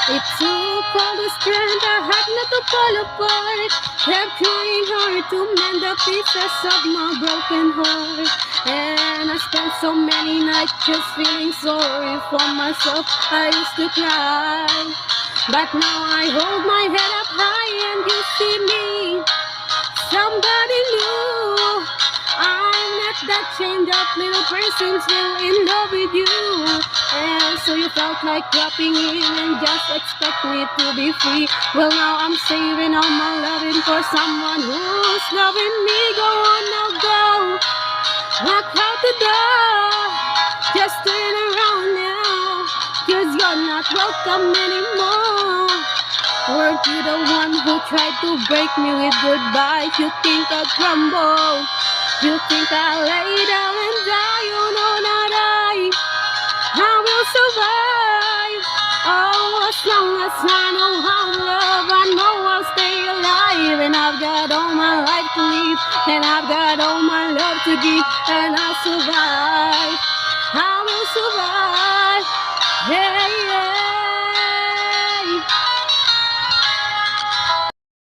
It took all the strength I had not to fall apart. Kept trying hard to mend the pieces of my broken heart. And I spent so many nights just feeling sorry for myself. I used to cry, but now I hold my head up high and you see me. Somebody new. I'm not that chained up little person still in love with you. And so you felt like dropping in and just expect me to be free. Well, now I'm saving all my loving for someone who's loving me. Go on now, go. Walk out the door. Just turn around now. 'Cause you're not welcome anymore. Weren't you the one who tried to break me with goodbye? You think I'll crumble? You think I'll lay down and die? You know not I will survive. Oh, as long as I know how to love, I know I'll stay alive. And I've got all my life to live, and I've got all my love to give, and I'll survive. I will survive. Yeah.